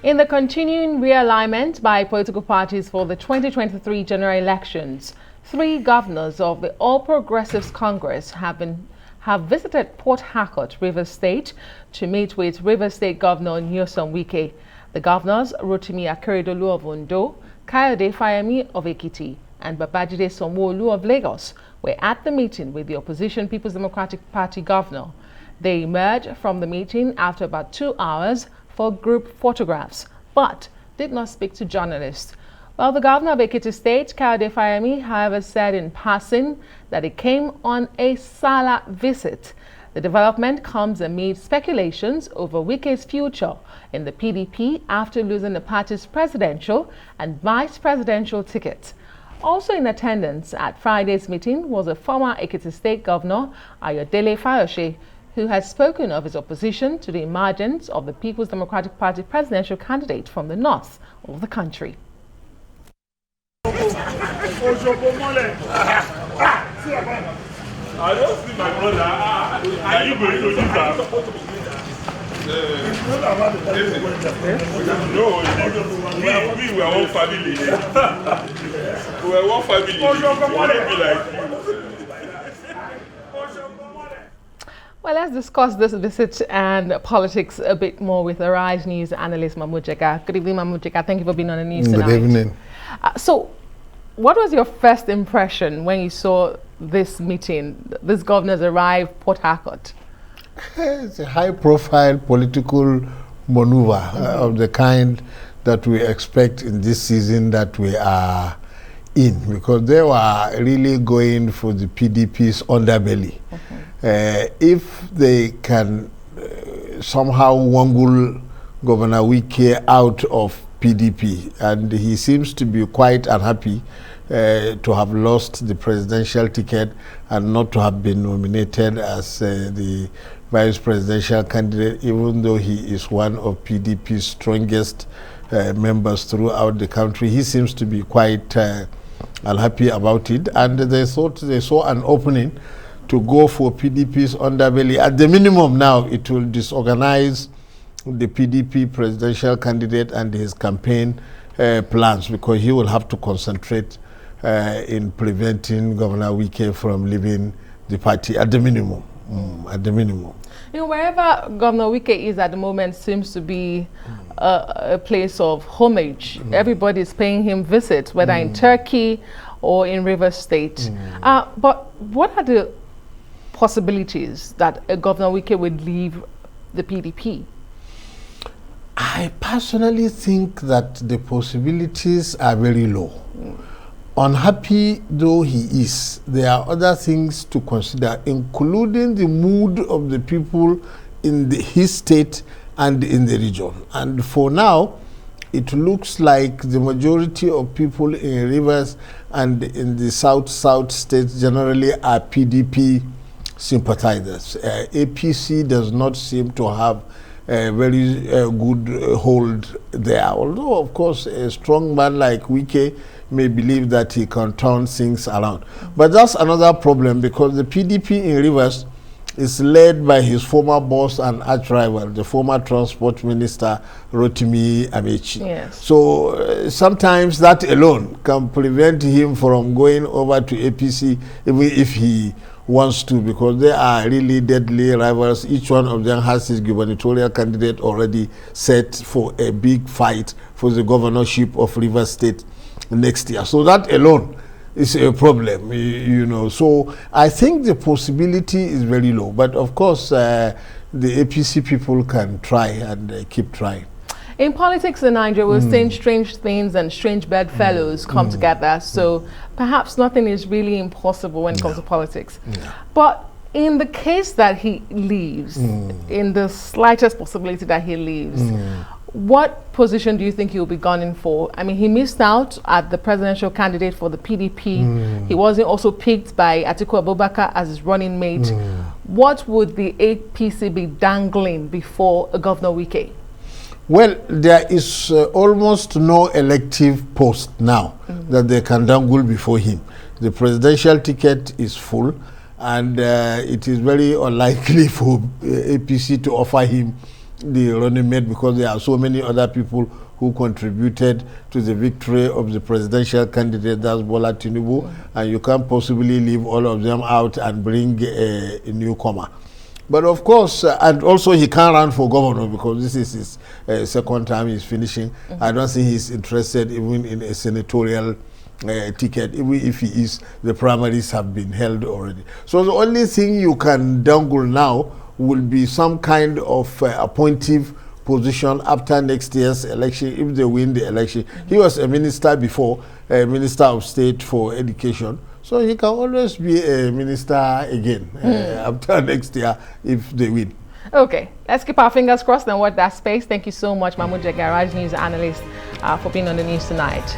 In the continuing realignment by political parties for the 2023 general elections, 3 governors of the All Progressives Congress have visited Port Harcourt, Rivers State, to meet with Rivers State Governor Nyesom Wike. The governors, Rotimi Akeredolu of Ondo, Kayode Fayemi of Ekiti, and Babajide Sanwo-Olu of Lagos were at the meeting with the opposition People's Democratic Party governor. They emerged from the meeting after about 2 hours for group photographs, but did not speak to journalists. Well, the governor of Ekiti State, Kayode Fayemi, however, said in passing that he came on a Sala visit. The development comes amid speculations over Wike's future in the PDP after losing the party's presidential and vice presidential tickets. Also in attendance at Friday's meeting was a former Ekiti State Governor, Ayodele Fayose, who has spoken of his opposition to the emergence of the People's Democratic Party presidential candidate from the north of the country. I don't see my brother. Are you going to do that? No, we were one family. We were one family. We don't be like you. Well, let's discuss this visit and politics a bit more with Arise News analyst Mahmud Jega. Good evening, Mahmud Jega. Thank you for being on the news tonight. Good evening. So, what was your first impression when you saw this meeting? These governors arrived Port Harcourt. It's a high-profile political maneuver of the kind that we expect in this season that we are in, because they were really going for the PDP's underbelly. If they can somehow wangle Governor Wike out of PDP, and he seems to be quite unhappy to have lost the presidential ticket and not to have been nominated as the vice presidential candidate, even though he is one of PDP's strongest members throughout the country. He seems to be quite unhappy about it, and they thought they saw an opening to go for PDP's underbelly. At the minimum now, it will disorganize the PDP presidential candidate and his campaign plans, because he will have to concentrate in preventing Governor Wike from leaving the party at the minimum. At the minimum. You know, wherever Governor Wike is at the moment seems to be a place of homage. Everybody is paying him visits, whether in Turkey or in Rivers State. But what are the possibilities that Governor Wike would leave the PDP? I personally think that the possibilities are very low. Unhappy though he is, there are other things to consider, including the mood of the people in his state and in the region. And for now, it looks like the majority of people in Rivers and in the south states generally are PDP sympathizers. APC does not seem to have a very good hold there, although of course a strong man like Wike may believe that he can turn things around. But that's another problem, because the PDP in Rivers is led by his former boss and arch rival, the former transport minister Rotimi Amechi. Yes. So sometimes that alone can prevent him from going over to APC, even if he wants to, because they are really deadly rivals. Each one of them has his gubernatorial candidate already set for a big fight for the governorship of Rivers State next year. So that alone is a problem, you know. So I think the possibility is very low. But of course, the APC people can try and keep trying. In politics in Nigeria, we're seeing strange things and strange bedfellows come together. So perhaps nothing is really impossible when it comes to politics. But in the case that he leaves, in the slightest possibility that he leaves, what position do you think he'll be gunning for? I mean, he missed out at the presidential candidate for the PDP. He wasn't also picked by Atiku Abubakar as his running mate. What would the APC be dangling before Governor Wike? Well, there is almost no elective post now that they can dangle before him. The presidential ticket is full, and it is very unlikely for APC to offer him the running mate, because there are so many other people who contributed to the victory of the presidential candidate, that's Bola Tinubu, and you can't possibly leave all of them out and bring a newcomer. But of course, and also he can't run for governor because this is his second time he's finishing. I don't think he's interested even in a senatorial ticket, even if he is. The primaries have been held already. So the only thing you can dangle now will be some kind of appointive position after next year's election, if they win the election. He was a minister before, a minister of state for education, so he can always be a minister again after next year if they win. Okay, let's keep our fingers crossed and watch that space. Thank you so much, Mahmud Jega, News Analyst, for being on the news tonight.